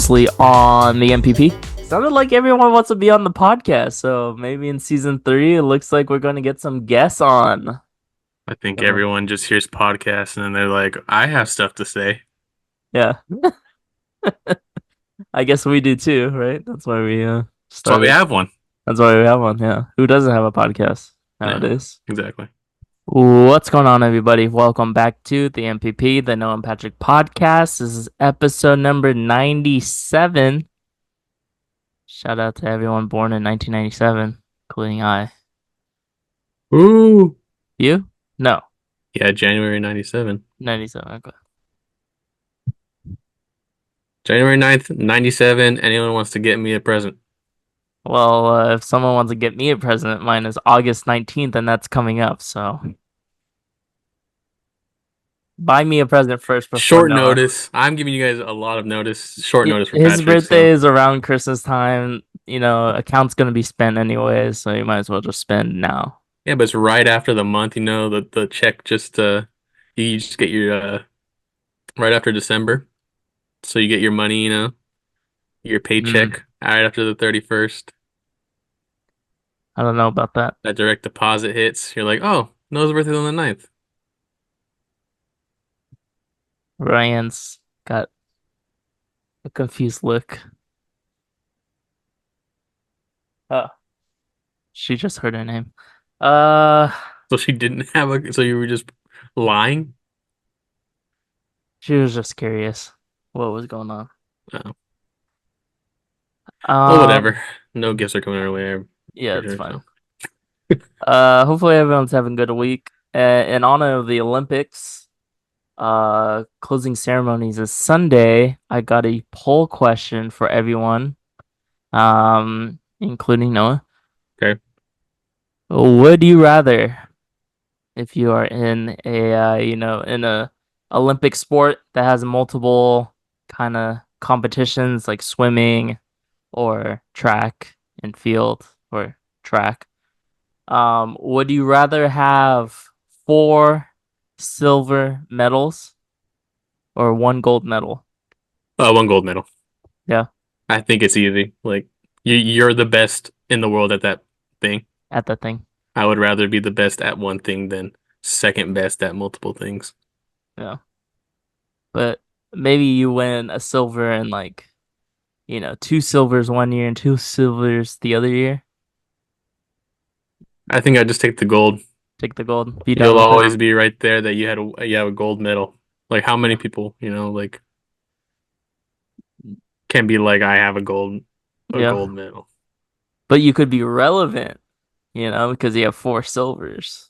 previously on the MPP. Sounded like everyone wants to be on the podcast, so maybe in season 3, it looks like we're going to get some guests on. I think So, everyone just hears podcasts and then they're like, I have stuff to say. yeah, I guess we do too, right? That's why we That's why we started. have one. That's why we have one. Yeah, who doesn't have a podcast Yeah, nowadays? exactly. What's going on, everybody? Welcome back to the MPP, the Noah and Patrick podcast. This is episode number 97. Shout out to everyone born in 1997, including I. Ooh. You? No, Yeah, January 97. 97. Okay. January 9th, 97. Anyone wants to get me a present? Well, if someone wants to get me a present, mine is August 19th, and that's coming up. So buy me a present first before Short Noah. notice. I'm giving you guys a lot of notice. Short notice for His Patrick. birthday So, is around Christmas time. Account's gonna be spent anyway, so you might as well just spend now. yeah, but it's right after the month, the check just, you just get your, right after December. So you get your money, your Mm, paycheck right after the 31st. I don't know about that. That direct deposit hits. You're like, oh, Noah's birthday on the 9th. Ryan's got a confused look. Oh, she just heard her name. Uh, So she didn't so you were just lying? she was just curious what was going on. Oh. Well, Um, whatever. No gifts are coming our way, I'm yeah, for it's sure. fine. So Hopefully everyone's having a good week. In honor of the Olympics, closing ceremonies is Sunday. I got a poll question for everyone, including Noah. okay. Would you rather, if you are in in a Olympic sport that has multiple kind of competitions like swimming or track and field or track, would you rather have 4 silver medals or 1 gold medal? One gold medal. Yeah, I think it's easy. Like you're the best in the world at that thing. at that thing. I would rather be the best at one thing than second best at multiple things. Yeah. But maybe you win a silver and 2 silvers one year and 2 silvers the other year. I think I'd just take the gold. Take the gold. Be done You'll with it. always be right there that you have a gold medal. Like how many people, like can be like I have a Yeah. gold medal. But you could be relevant, because you have 4 silvers.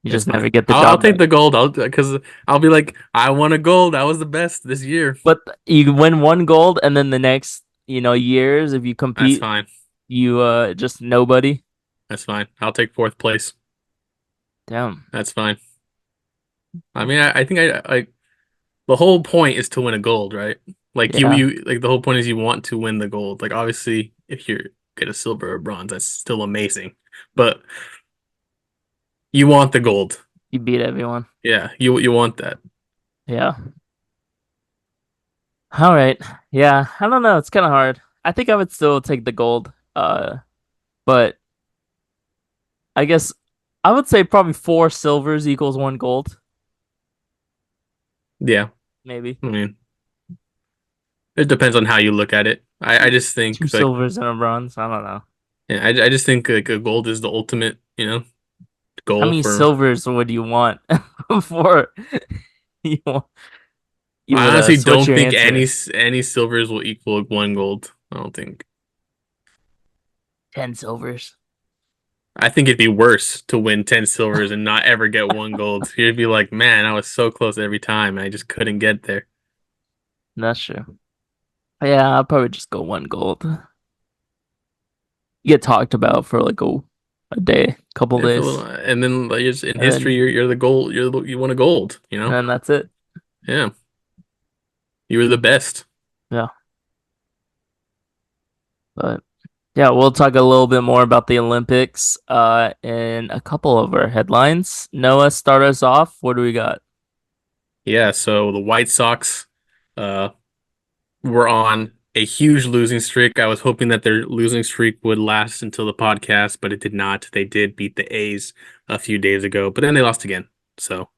You It's just fine. never get the I'll job take done. the gold. Because I'll be like, I won a gold. I was the best this year. But you win 1 gold and then the next, years if you That's compete, fine. you just nobody. That's fine. I'll take fourth place. Damn. That's fine. I mean, I think I the whole point is to win a gold, right? Like Yeah. like the whole point is you want to win the gold. Like obviously, if you get a silver or bronze, that's still amazing. But you want the gold. You beat everyone. Yeah, you want that. Yeah. All right. Yeah. I don't know. It's kind of hard. I think I would still take the gold. But I guess I would say probably 4 silvers equals 1 gold. Yeah, Maybe I mean, it depends on how you look at it. I two just two think like silvers and a bronze. I don't know. yeah, I just think like a gold is the ultimate, How goal many for. silvers would you want before you want, you I would honestly switch don't your think answer? any silvers will equal one gold. I don't think. 10 silvers. I think it'd be worse to win 10 silvers and not ever get one gold. You'd be like, man, I was so close every time. I just couldn't get there. That's true. Yeah, I'll probably just go 1 gold. You get talked about for like a day, couple It's a little, days, and then like, just in and history, then you're the gold. You won a gold. and then that's it. Yeah, you were the best. Yeah, but yeah, we'll talk a little bit more about the Olympics in a couple of our headlines. Noah, start us off. What do we got? Yeah. So the White Sox, uh, were on a huge losing streak. I was hoping that their losing streak would last until the podcast, but it did not. They did beat the A's a few days ago, but then they lost again. So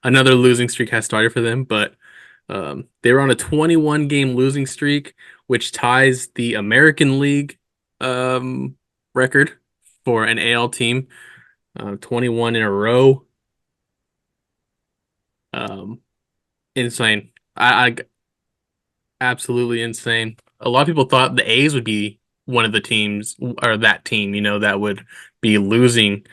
another losing streak has started for them, but they were on a 21 game losing streak, which ties the American League um, record for an AL team, 21 in a row. Um, insane. I absolutely insane. A lot of people thought the A's would be one of the teams or that team, that would be losing,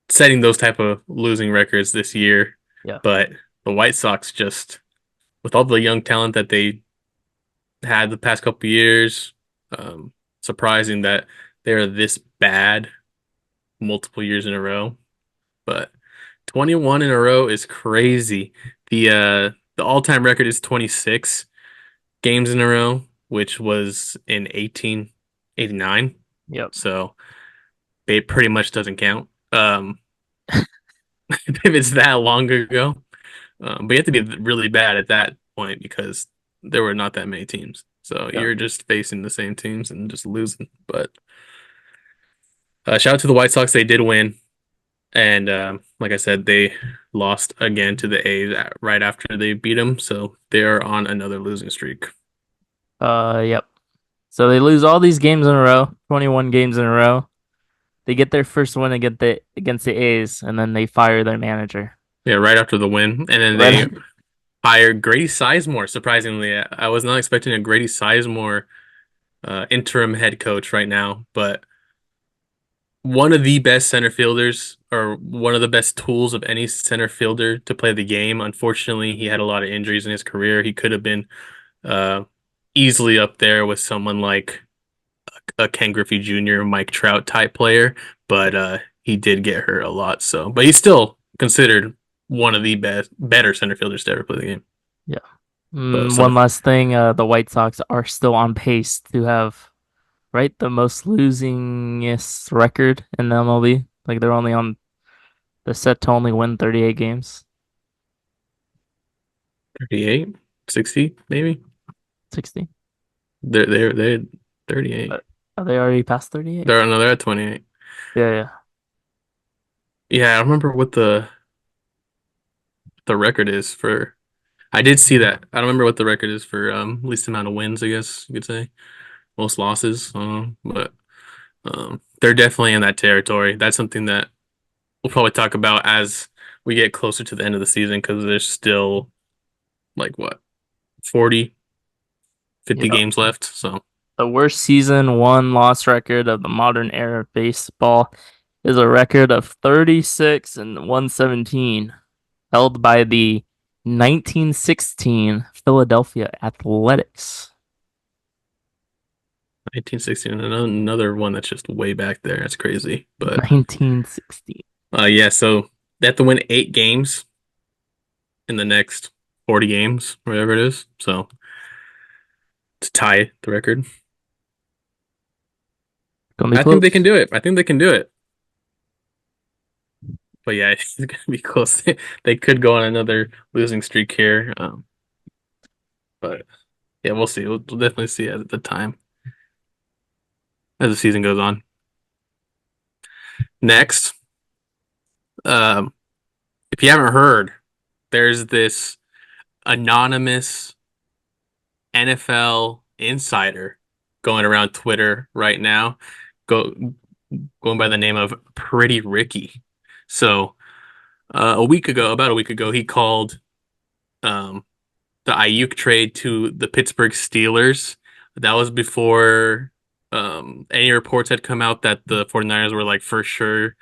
setting those type of losing records this year. Yeah. But the White Sox just, with all the young talent that they had the past couple of years, um, surprising that they're this bad multiple years in a row. But 21 in a row is crazy. The all-time record is 26 games in a row, which was in 1889. Yep. So it pretty much doesn't count. If it's that long ago. But you have to be really bad at that point because there were not that many teams. So Yep. you're just facing the same teams and just losing. But shout out to the White Sox. They did win. And like I said, they lost again to the A's right after they beat them. So they're on another losing streak. Yep. So they lose all these games in a row, 21 games in a row. They get their first win against the A's, and then they fire their manager. Yeah, right after the win. And then they Right. hired Grady Sizemore, surprisingly. I was not expecting a Grady Sizemore interim head coach right now, but one of the best center fielders or one of the best tools of any center fielder to play the game. Unfortunately, he had a lot of injuries in his career. He could have been uh, easily up there with someone like a Ken Griffey Jr., Mike Trout type player, but he did get hurt a lot. So, but he's still considered one of the better center fielders to ever play the game. Yeah. But One some last thing, the White Sox are still on pace to have, right, the most losingest record in the MLB. Like they're set to only win 38 games. 38, 60, maybe. 60. They're 38. But are they already past 38? They're at 28. Yeah, yeah. Yeah, I remember what the record is for. I did see that. I don't remember what the record is for least amount of wins, I guess you could say. Most losses. But they're definitely in that territory. That's something that we'll probably talk about as we get closer to the end of the season because there's still like what 40, 50 Yeah. games left. So The worst season one loss record of the modern era of baseball is a record of 36 and 117, held by the 1916 Philadelphia Athletics. 1916, another one that's just way back there. That's crazy. But 1916. yeah, so they have to win 8 games in the next 40 games, whatever it is. So to tie the record. Gonna be I think they can close. do it. I think they can do it. But yeah, it's gonna be close. They could go on another losing streak here. But yeah, we'll see. We'll definitely see at the time as the season goes on. Next, um, if you haven't heard, there's this anonymous NFL insider going around Twitter right now, go going by the name of Pretty Ricky. So about a week ago, he called um, the Aiyuk trade to the Pittsburgh Steelers. That was before any reports had come out that the 49ers were like for sure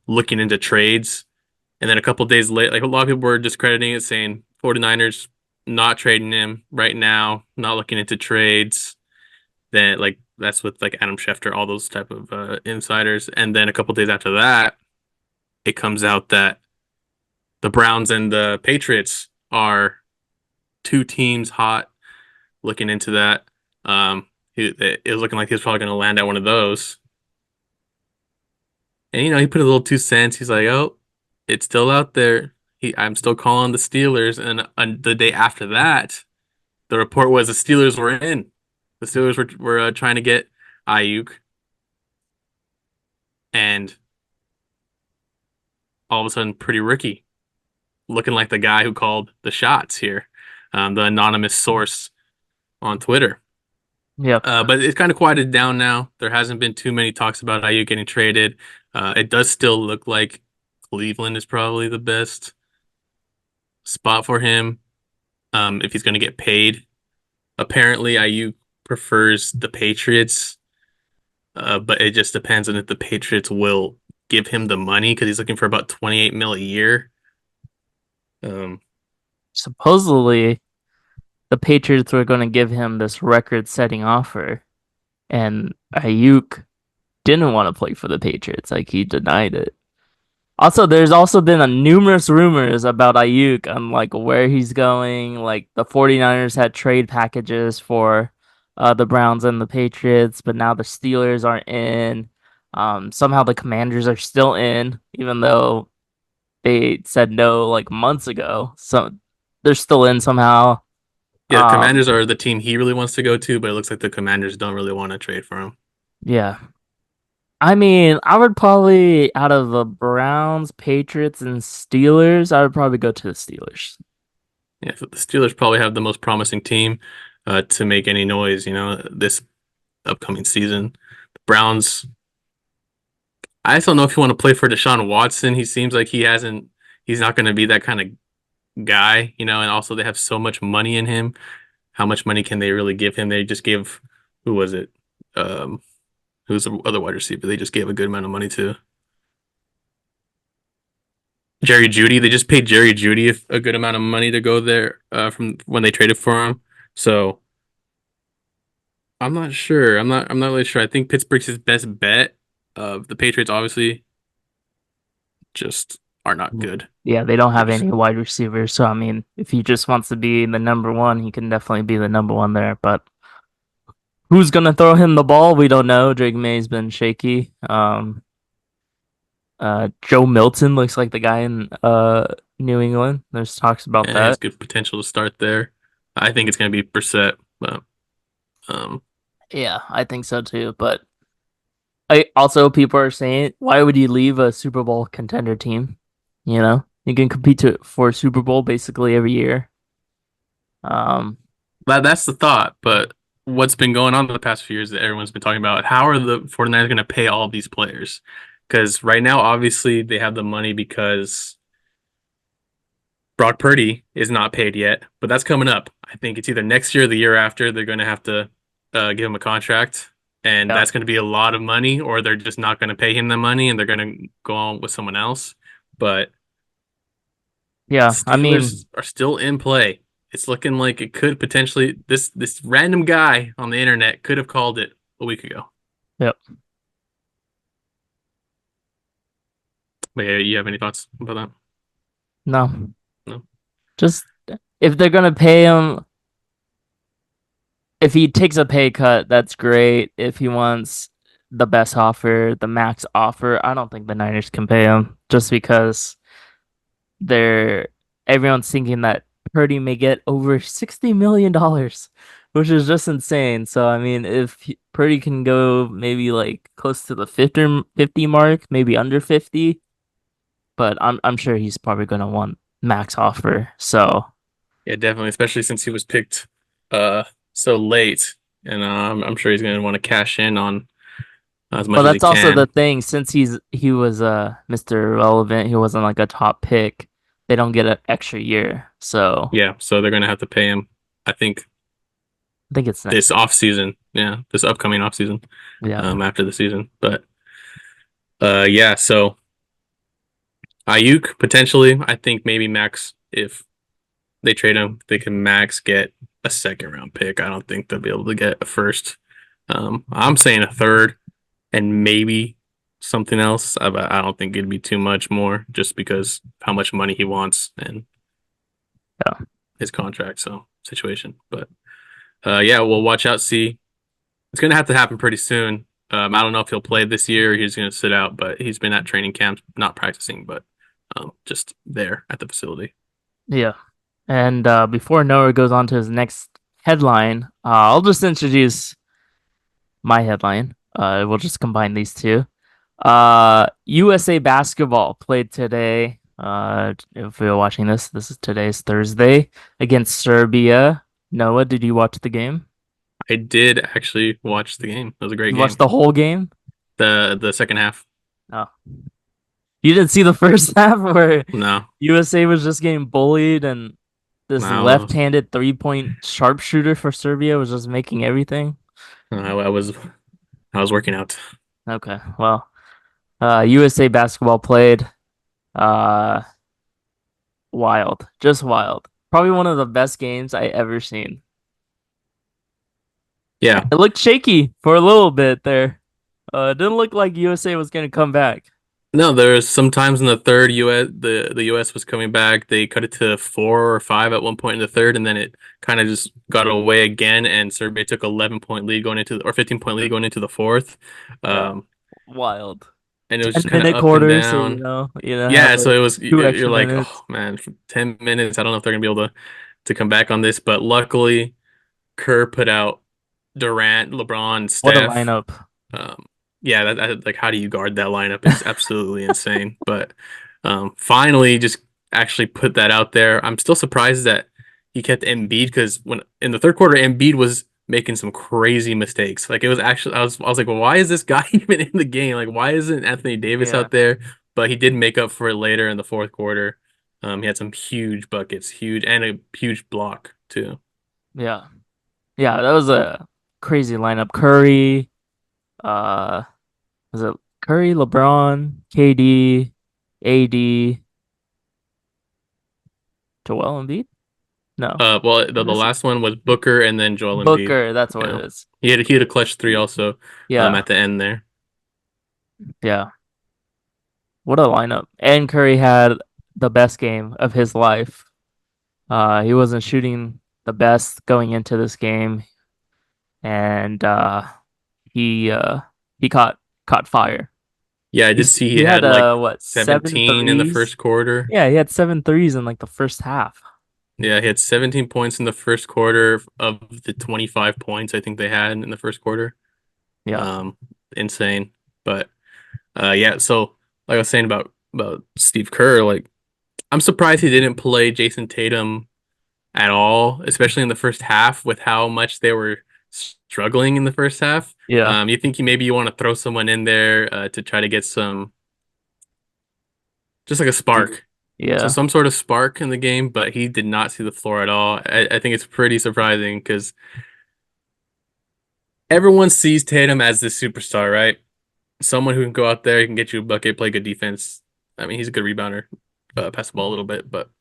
looking into trades. And then a couple days later, like a lot of people were discrediting it, saying 49ers not trading him right now, not looking into trades. Then like that's with like Adam Schefter, all those type of insiders. And then a couple days after that, it comes out that the Browns and the Patriots are two teams hot looking into that. It was looking like he was probably going to land at one of those. And he put a little 2 cents. He's like, "Oh, it's still out there. I'm still calling the Steelers." And the day after that, The report was the Steelers were in. The Steelers were trying to get Aiyuk, and all of a sudden, Pretty Ricky, looking like the guy who called the shots here, the anonymous source on Twitter. Yep. But it's kind of quieted down now. There hasn't been too many talks about Aiyuk getting traded. It does still look like Cleveland is probably the best spot for him if he's going to get paid. Apparently, Aiyuk prefers the Patriots, but it just depends on if the Patriots will give him the money because he's looking for about 28 mil a year. Um, Supposedly, the Patriots were going to give him this record-setting offer, and Aiyuk didn't want to play for the Patriots. Like he denied it. Also, there's also been a numerous rumors about Aiyuk and like where he's going. Like the 49ers had trade packages for the Browns and the Patriots, but now the Steelers are in. Somehow the Commanders are still in, even though they said no like months ago. So they're still in somehow. yeah, the Um, Commanders are the team he really wants to go to, but it looks like the Commanders don't really want to trade for him. yeah. I mean, I would probably out of the Browns, Patriots, and Steelers, I would probably go to the Steelers. Yeah, so the Steelers probably have the most promising team to make any noise, this upcoming season. The Browns, I just don't know if you want to play for Deshaun Watson. He seems like he's not going to be that kind of guy, and also they have so much money in him. How much money can they really give him? They just gave, who was it? Um, who's the other wide receiver? They just gave a good amount of money to Jerry Jeudy. They just paid Jerry Jeudy a good amount of money to go there from when they traded for him. So I'm not sure. I'm not really sure. I think Pittsburgh's his best bet. The Patriots obviously just are not good. Yeah, they don't They're have just any wide receivers. So, I mean, if he just wants to be the number one, he can definitely be the number one there. But who's going to throw him the ball? We don't know. Drake May's been shaky. Joe Milton looks like the guy in New England. There's talks about and he has that. good potential to start there. I think it's gonna be Brissett, but um Yeah, I think so too. But people are saying, why would you leave a Super Bowl contender team? You know, you can compete for a Super Bowl basically every year. Um, that's the thought. But what's been going on the past few years that everyone's been talking about, how are the 49ers gonna pay all of these players? Because right now, obviously, they have the money because Brock Purdy is not paid yet, but that's coming up. I think it's either next year or the year after they're going to have to give him a contract, and yeah, that's going to be a lot of money, or they're just not going to pay him the money and they're going to go on with someone else. But the yeah. I mean, Steelers are still in play. It's looking like it could potentially this random guy on the internet could have called it a week ago. yep. But yeah, you have any thoughts about that? No, No. just if they're gonna pay him, if he takes a pay cut, that's great. If he wants the best offer, the max offer, I don't think the Niners can pay him just because they're everyone's thinking that Purdy may get over $60 million, which is just insane. So I mean, if Purdy can go maybe like close to the 50 mark, maybe under 50, but I'm sure he's probably gonna want max offer. So, Yeah, definitely, especially since he was picked uh so late, and I'm sure he's going to want to cash in on as but much as he that's also the can. thing. Since he was Mr. Relevant, he wasn't like a top pick. They don't get an extra year. So Yeah, so they're going to have to pay him. I think I think it's next this year. off season, yeah, this upcoming off season, Yeah. after the season. But yeah, so Aiyuk potentially, I think maybe max if they trade him, they can max get a second round pick. I don't think they'll be able to get a first. I'm saying a third and maybe something else. I don't think it'd be too much more just because how much money he wants and Yeah. his contract so situation. But yeah, we'll watch out. See, it's gonna have to happen pretty soon. I don't know if he'll play this year or he's gonna sit out, but he's been at training camp, not practicing, but just there at the facility. Yeah. And before Noah goes on to his next headline. I'll just introduce my headline. We'll just combine these two. USA basketball played today. If you're watching this, this is today's Thursday against Serbia. Noah, did you watch the game? I did actually watch the game. It was a great You watched game. the whole game? The second half. Oh, you didn't see the first half where No, USA was just getting bullied and this no, left-handed three-point sharpshooter for Serbia was just making everything. I was working out. Okay, well, USA basketball played. Uh, Wild, just wild. Probably one of the best games I ever seen. Yeah. It looked shaky for a little bit there. It didn't look like USA was gonna come back. No, there's sometimes in the third US the US was coming back. They cut it to 4 or 5 at one point in the third, and then it kind of just got away again, and Serbia took 11 point lead going into or 15 point lead going into the fourth. Yeah, Um, wild. and it was Ten just kind of minute up and quarters, so down. have Yeah, so like it was two you're extra like, minutes. oh man, for 10 minutes, I don't know if they're gonna be able to come back on this, but luckily Kerr put out Durant, LeBron, What a Steph. lineup! Um, yeah, like how do you guard that lineup? It's absolutely insane. But finally, just actually put that out there. I'm still surprised that he kept Embiid because when in the third quarter, Embiid was making some crazy mistakes. Like it was actually, I was like, well, why is this guy even in the game? Like, why isn't Anthony Davis Yeah, out there? But he did make up for it later in the fourth quarter. He had some huge buckets, huge and a huge block too. yeah, yeah. That was a crazy lineup. Curry, uh, was it Curry, LeBron, KD, AD, Joel Embiid? No, Well, what the is it? last one was Booker and then Joel Embiid. Booker. That's what Yeah, it is. he had a clutch three also, Yeah, at the end there. yeah. What a lineup. And Curry had the best game of his life. He wasn't shooting the best going into this game, and he uh, he caught fire. Yeah, I did see he He had had like what, seven 17 in the threes? first quarter. Yeah, he had seven threes in like the first half. Yeah, he had 17 points in the first quarter of the 25 points I think they had in the first quarter. Yeah, Um, insane. But yeah, so like I was saying about Steve Kerr, like I'm surprised he didn't play Jason Tatum at all, especially in the first half with how much they were struggling in the first half. yeah, You think maybe you want to throw someone in there to try to get just like a maybe. spark. So Yeah, some sort of spark in the game, but he did not see the floor at all. I think it's pretty surprising because everyone sees Tatum as this superstar, right? Someone who can go out there, he can get you a bucket, play good defense. I mean, he's a good rebounder, pass the ball a little bit, but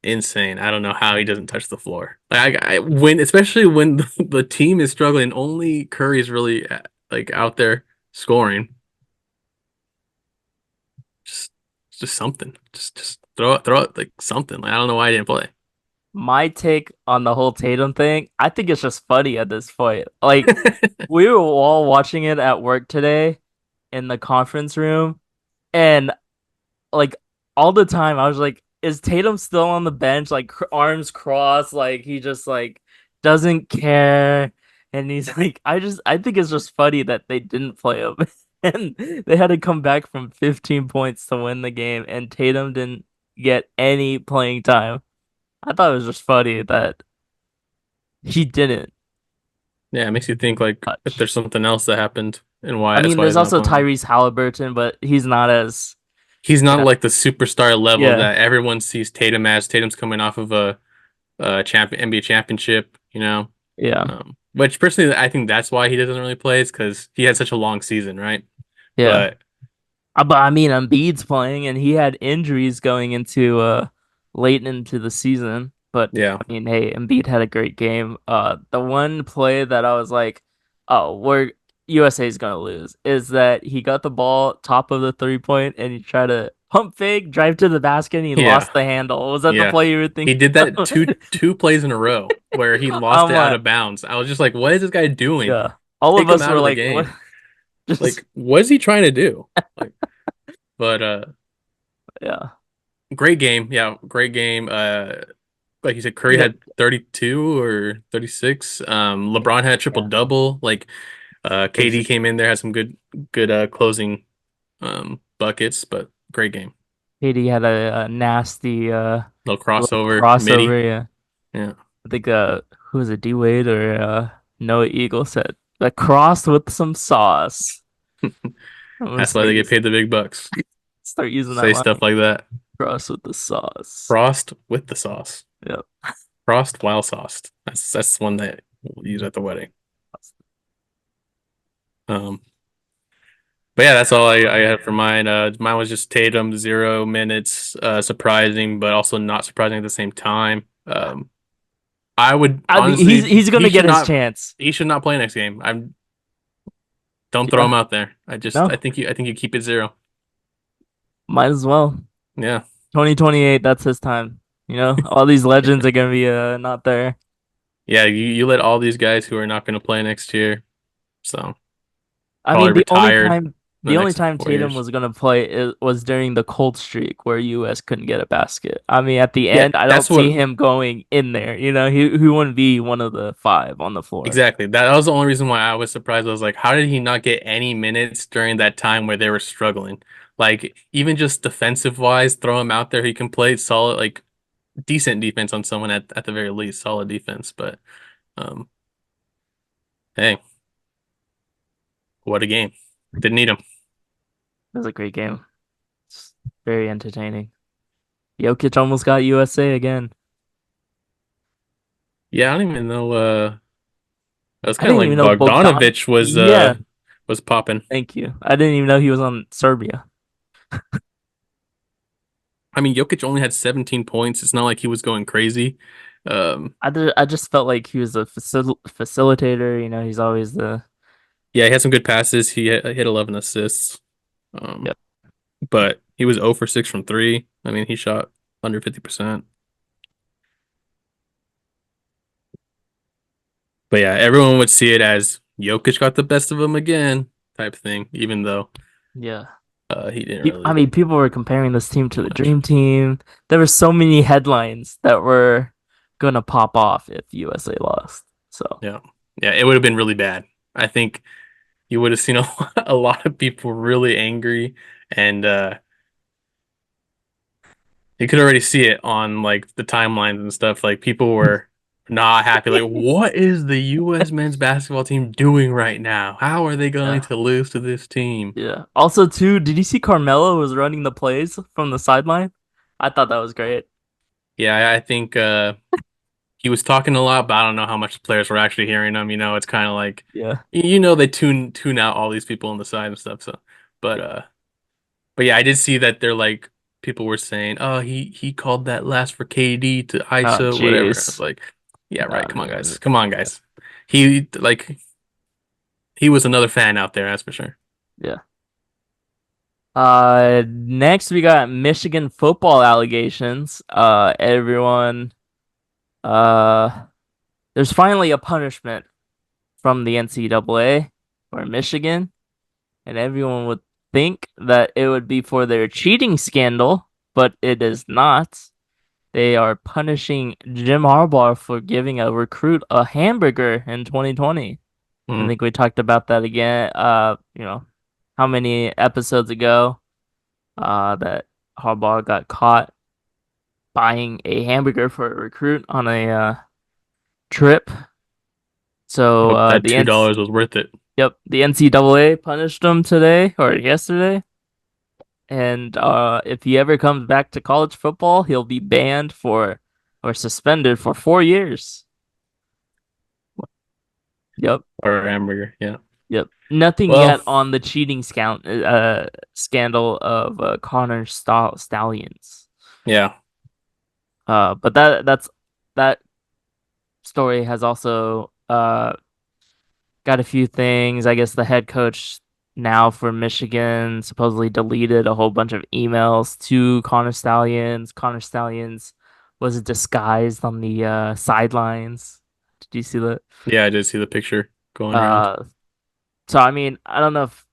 insane. I don't know how he doesn't touch the floor. Like when, especially when the team is struggling, only Curry's really like out there scoring. Just, just something. Just throw it like something. Like I don't know why he didn't play. my take on the whole Tatum thing, I think it's just funny at this point. Like we were all watching it at work today in the conference room, and like all the time I was like, is Tatum still on the bench, like arms crossed, like he just like doesn't care, and he's like, I think it's just funny that they didn't play him, and they had to come back from 15 points to win the game, and Tatum didn't get any playing time. I thought it was just funny that he didn't Yeah, it makes you think like if touch. there's something else that happened and why I that's mean, why there's he's not also playing. Tyrese Halliburton, but he's not as, He's you not know, like the superstar level yeah, that everyone sees Tatum as. Tatum's coming off of a NBA championship, you know. yeah, Which personally, I think that's why he doesn't really play is because he had such a long season, right? yeah. But But I mean, Embiid's playing, and he had injuries going into late into the season. But yeah, I mean, hey, Embiid had a great game. The one play that I was like, oh, we're USA's gonna lose is that he got the ball top of the 3 point and he tried to pump fake, drive to the basket, and he yeah, lost the handle. Was that the yeah. play you were He thinking did that of? two plays in a row where he lost I'm it out like, of bounds. I was just like, what is this guy doing? yeah. All of Take him us out were of the like, what? game. Just Like, what is he trying to do? Like, but yeah, great game. Yeah, great game. like you said, Curry Yeah, had 32 or 36. LeBron had a triple yeah. double. Like KD His came in there, had some good closing buckets, but great game. KD had a nasty Little little crossover, midi. crossover. Yeah, Yeah. I think who was it, D Wade or Noah Eagle said the cross with some sauce. I'm gonna That's why they get paid the big bucks. start using that Say line. stuff like that. Cross with the sauce. Frost with the sauce. Yep. Frost while sauced. That's one that we'll use at the wedding. Um, but yeah, that's all I had for mine. Mine was just Tatum, 0 minutes, surprising, but also not surprising at the same time. I would I mean, honestly, he's gonna get his chance. he should not play next game. I don't throw him Yeah. out there. I No, think you keep it 0. might as well. Yeah. 2028, that's his time. All these legends are gonna be not there. Yeah, you let all these guys who are not going to play next year, so I probably mean, retired in the the only next time 4 Tatum years. was gonna play was during the cold streak where US couldn't get a basket. I mean, at the Yeah, end, I don't that's see what him going in there. He wouldn't be one of the five on the floor. exactly. That was the only reason why I was surprised. I was like, how did he not get any minutes during that time where they were struggling? Like even just defensive wise, throw him out there. He can play solid, like decent defense on someone at the very least, solid defense. But um, hey, what a game! Didn't need him. It was a great game. It's very entertaining. Jokic almost got USA again. Yeah, I don't even know. It was I kind of didn't like even know Bogdan. Bogdanovich Yeah, was popping. thank you. I didn't even know he was on Serbia. I mean, Jokic only had 17 points. It's not like he was going crazy. Um, I just felt like he was a facilitator. He's always the yeah, he had some good passes. He had 11 assists. Um, yep. but he was 0 for 6 from three. I mean, he shot under 50%. But yeah, everyone would see it as Jokic got the best of him again type thing, even though Yeah. he didn't I really mean, people were comparing this team do to the much. Dream Team. There were so many headlines that were gonna pop off if USA lost. So, Yeah. Yeah, it would have been really bad. I think you would have seen a lot of people really angry and you could already see it on like the timelines and stuff. Like people were not happy. Like, what is the U.S. men's basketball team doing right now? How are they going yeah. to lose to this team? Yeah. Also, too, did you see Carmelo was running the plays from the sideline? I thought that was great. Yeah, I think he was talking a lot, but I don't know how much the players were actually hearing him. It's kind of like Yeah. they tune out all these people on the side and stuff. So, but Yeah. uh, but yeah, I did see that they're like people were saying, oh, he called that last for KD to Oh, ISO, whatever. I was jeez. like, yeah, No, right. Come no, on, no, guys. no. Come on, Yeah. guys. He was another fan out there, that's for sure. Yeah. Next we got Michigan football allegations. Everyone, uh, there's finally a punishment from the NCAA for Michigan, and everyone would think that it would be for their cheating scandal, but it is not. They are punishing Jim Harbaugh for giving a recruit a hamburger in 2020. I Mm. think we talked about that again. How many episodes ago? That Harbaugh got caught buying a hamburger for a recruit on a trip. So Hope that the $2 was worth it. the NCAA punished him today or yesterday, and if he ever comes back to college football, he'll be banned for or suspended for 4 years. Yep, Or a hamburger, yeah. yep. Nothing Well, yet on the cheating scandal of Connor Stallions. yeah. But that story has also got a few things. I guess the head coach now for Michigan supposedly deleted a whole bunch of emails to Connor Stallions. Connor Stallions was disguised on the sidelines. Did you see that? Yeah, I did see the picture going around. Uh, so I mean, I don't know if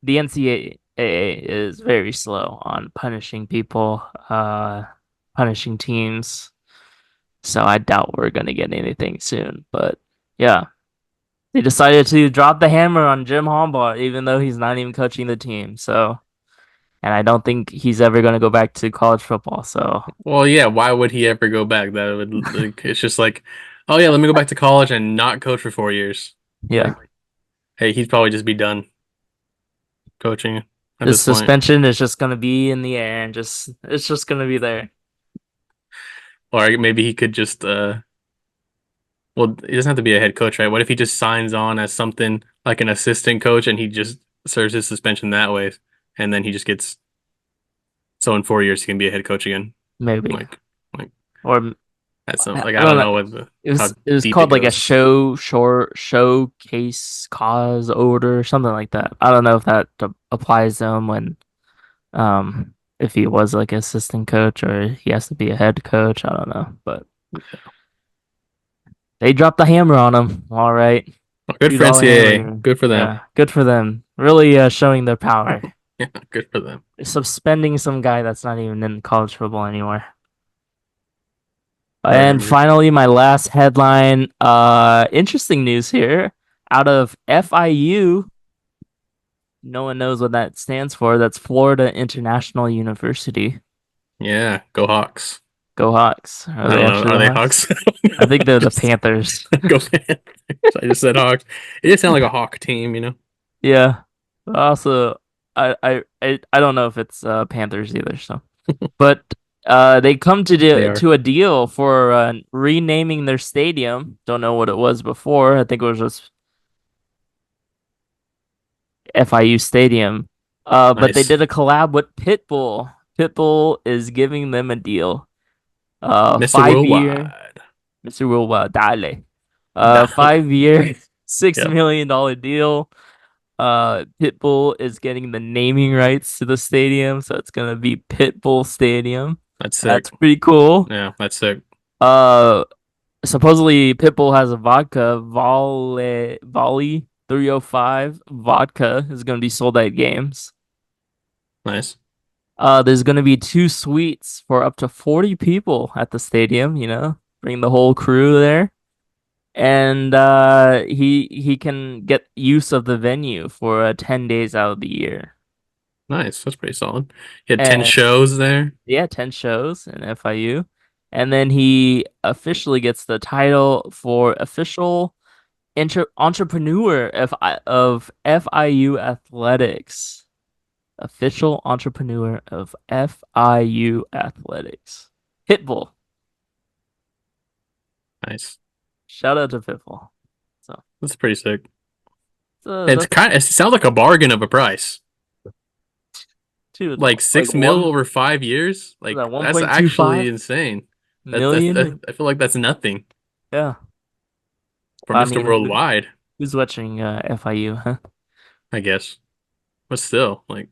the NCAA is very slow on punishing people, punishing teams. So I doubt we're gonna get anything soon. But yeah, they decided to drop the hammer on Jim Harbaugh, even though he's not even coaching the team. So, and I don't think he's ever gonna go back to college football. So Well, yeah, why would he ever go back? That would like it's just like, oh yeah, let me go back to college and not coach for 4 years. yeah, Like, hey, he'd probably just be done coaching at his this point. suspension is just gonna be in the air and just it's just gonna be there. Or maybe he could just well, he doesn't have to be a head coach, right? What if he just signs on as something like an assistant coach and he just serves his suspension that way and then he just gets so in 4 years he can be a head coach again. Maybe. Like like Or that's some I like I don't don't know. know how It was deep it called like a goes. showcase cause order, something like that. I don't know if that applies to him when if he was like assistant coach or he has to be a head coach. I don't know, but they dropped the hammer on him. All right, Good for $2 NCAA. hammer. Good for them. Yeah, good for them. Really showing their power. Yeah, good for them. Suspending some guy that's not even in college football anymore. I And remember. finally, my last headline. Interesting news here out of FIU. No one knows what that stands for. That's Florida International University. Yeah, go Hawks. Go Hawks. Are I they don't know. actually Are the they Hawks? Hawks? I think they're the Just Panthers. go Panthers. I just said Hawks. It just sounded like a Hawk team, you know? Yeah. Also, I don't know if it's Panthers either. So, but they come They are. to a deal for renaming their stadium. Don't know what it was before. I think it was just FIU Stadium. But they Nice. did a collab with PitBull. PitBull is giving them a deal. Mr. 5 year, Worldwide. Mr. Wilwa, dale. Dale. 5 year, six Yep. million dollar deal. Pitbull is getting the naming rights to the stadium, so it's gonna be Pitbull Stadium. That's sick. That's pretty cool. Yeah, that's sick. Uh, Supposedly Pitbull has a vodka, Volley 305 vodka is gonna be sold at games. Nice. There's gonna be two suites for up to 40 people at the stadium, bring the whole crew there. And he can get use of the venue for 10 days out of the year. Nice. That's pretty solid. He had 10 And shows there. yeah, 10 shows in FIU. And then he officially gets the title for official entrepreneur of FIU athletics. Official entrepreneur of FIU athletics. Pitbull. Nice. Shout out to Pitbull. So, That's pretty sick. It's that's kind of, it sounds like a bargain of a price. dude, Like like 6 mil over 5 years. was that Like that's actually 1.25 insane. That million? I feel like that's nothing Yeah. for I Mr. mean, Worldwide, who's watching FIU, huh? I guess. But still, like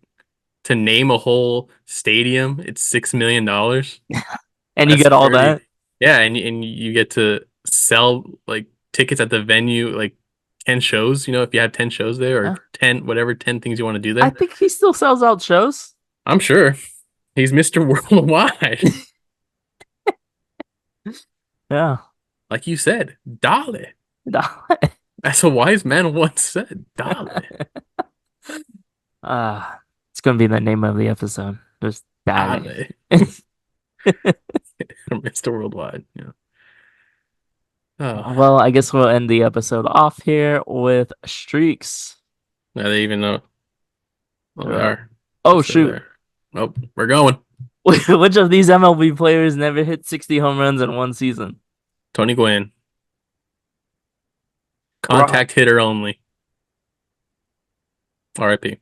to name a whole stadium, it's $6 million. And you That's get all pretty. that? Yeah, and you get to sell like tickets at the venue, like 10 shows. You know, if you have 10 shows there or Yeah. 10 things you want to do I there. think he still sells out shows. I'm sure he's Mr. Worldwide, Yeah. like you said, Dale. No. As a wise man once said, Dale, It's gonna be the name of the episode. Just Dale. Dale, Mr. Worldwide. Yeah. Oh, Well, I guess we'll end the episode off here with streaks. now they even know. Well, They're they up. are. Oh Yes, they're shoot. there. Oh, we're going. Which of these MLB players never hit 60 home runs in one season? Tony Gwynn, Wrong. contact hitter only. RIP.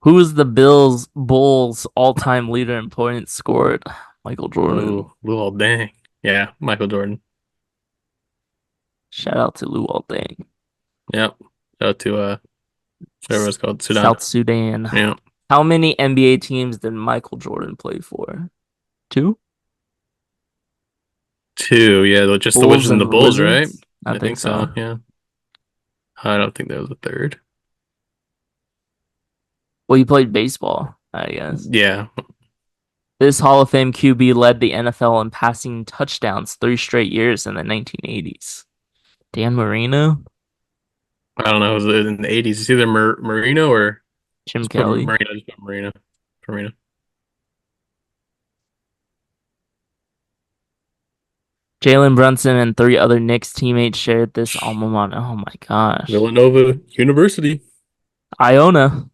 Who is the Bulls all-time leader in points scored? Michael Jordan. Ooh, Lou dang. Yeah, Michael Jordan. Shout out to Luol Deng. Yep. Shout out to whatever it's called, Sudan. South Sudan. Yeah. How many NBA teams did Michael Jordan play for? Two? Two. Yeah, just the Bulls Wizards and the and Bulls, right? Wizards? I I think think so. so. Yeah. I don't think there was a third. Well, he played baseball, I guess. Yeah. This Hall of Fame QB led the NFL in passing touchdowns 3 straight years in the 1980s. Dan Marino, I don't know. It was in the 80s. It's either Marino or Jim just put Kelly. Marino. Just put Marino. Marino. Jalen Brunson and 3 other Knicks teammates shared this alma mater. Oh my gosh. Villanova University. Iona.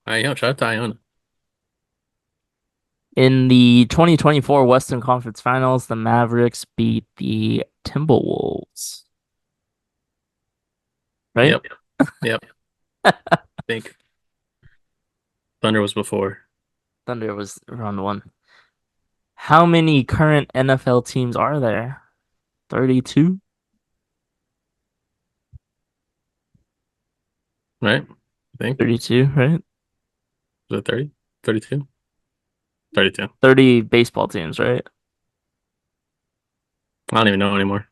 Shout out to Iona. In the 2024 Western Conference Finals, the Mavericks beat the Timberwolves, right? Yep. Yep. I think Thunder was before, Thunder was round one. How many current NFL teams are there? 32? right? I think. 32, right? Was it 30? 32? 32. 30 baseball teams, right? I don't even know anymore.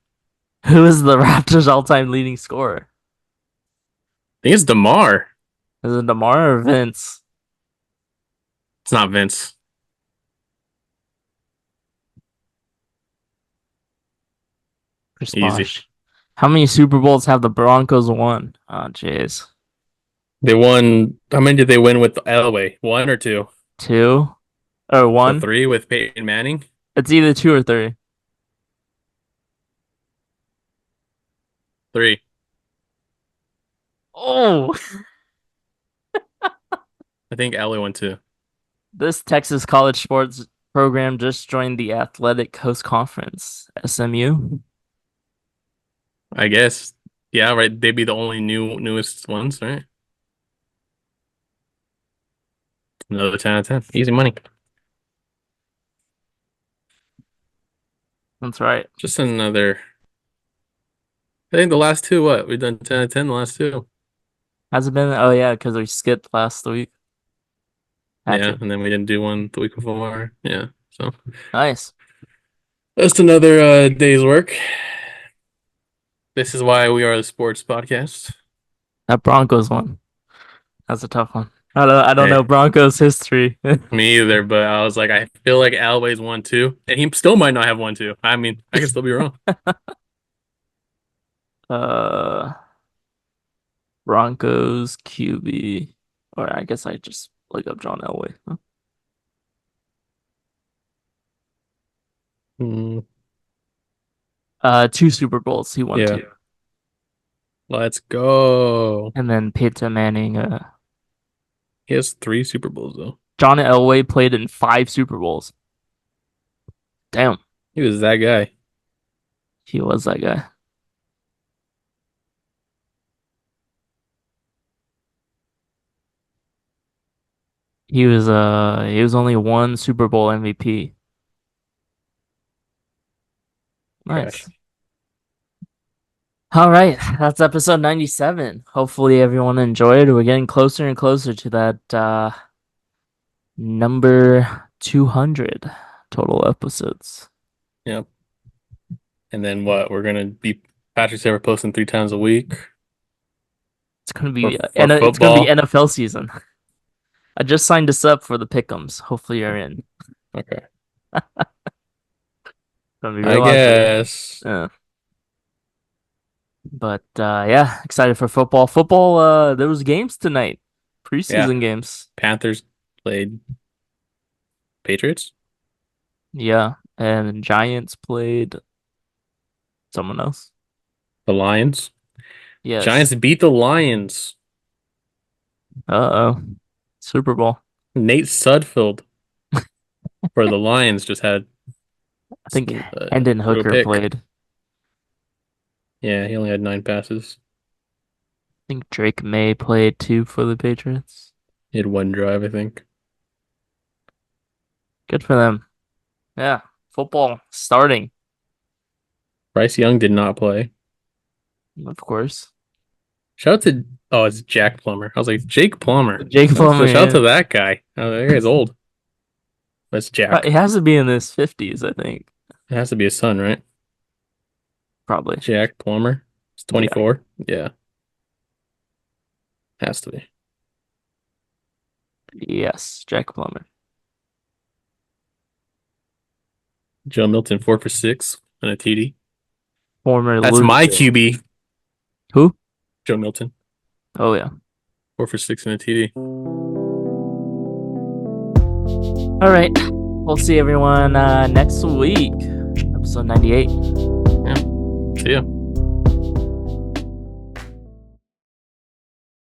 Who is the Raptors' all-time leading scorer? I think it's DeMar. Is it DeMar or Vince? It's not Vince. Chris Easy. Bosh. How many Super Bowls have the Broncos won? Oh, jeez. They won. How many did they win with Elway? One or two? Two or So one? three with Peyton Manning? It's either two or three. Three. Oh, I think Elway won two. this Texas college sports program just joined the Athletic Coast Conference, SMU. I guess. Yeah, right. They'd be the only newest ones, right? Another 10 out of 10. Easy money. That's right. Just another. I think the last two, what? We've done 10 out of 10 the last two. Has it been? Oh yeah, because we skipped last week. Had Yeah, to. and then we didn't do one the week before. Yeah. So Nice. that's another day's work. This is why we are the sports podcast. That Broncos one. That's a tough one. I don't know Hey, Broncos history. me either, but I was like, I feel like Alway's won two, and he still might not have won two. I mean, I can still be wrong. uh, Broncos QB, or I guess I just look up John Elway. Huh? Mm, Two Super Bowls. He won yeah, two, let's go. and then Peyton Manning. He has three Super Bowls though. John Elway played in 5 Super Bowls. Damn, He was that guy. he was that guy. He was only one Super Bowl MVP. Trash. Nice. All right, that's episode 97. Hopefully everyone enjoyed. We're getting closer and closer to that number 200 total episodes. Yep. And then what? We're gonna be Patrick's ever posting 3 times a week It's gonna for be for and it's gonna be football. NFL season. I just signed us up for the pick'ems. Hopefully you're in. It's Okay. gonna be I real ugly. guess. Yeah. But yeah, excited for football. Football, there was games tonight. Yeah. Preseason games. Panthers played Patriots. Yeah. And Giants played someone else. The Lions. Yes. Giants beat the Lions. Uh-oh. Super Bowl. Nate Sudfeld for the Lions just had I think uh, Hendon threw a Hooker pick. played. I Yeah, he only had 9 passes. think Drake May played too for the Patriots. He had one drive, I think. Good for them. Yeah. Football starting, Bryce Young did not play. of course. Shout out to it's Jack Plummer. I was like Jake Plummer. Jake Plummer, Shout out yeah. to that guy. Oh, that guy's old. That's It Jack. has to be in his 50s, I think. It has to be his son, right? Probably. Jack Plummer. He's Yeah. 24. Yeah, has to be. Yes, Jack Plummer. Joe Milton, 4 for 6 and a TD. Former That's my loser. QB, Who? Joe Milton, Oh yeah. 4 for 6 and a TD. All right. We'll see everyone next week. Episode 98. Yeah. See ya.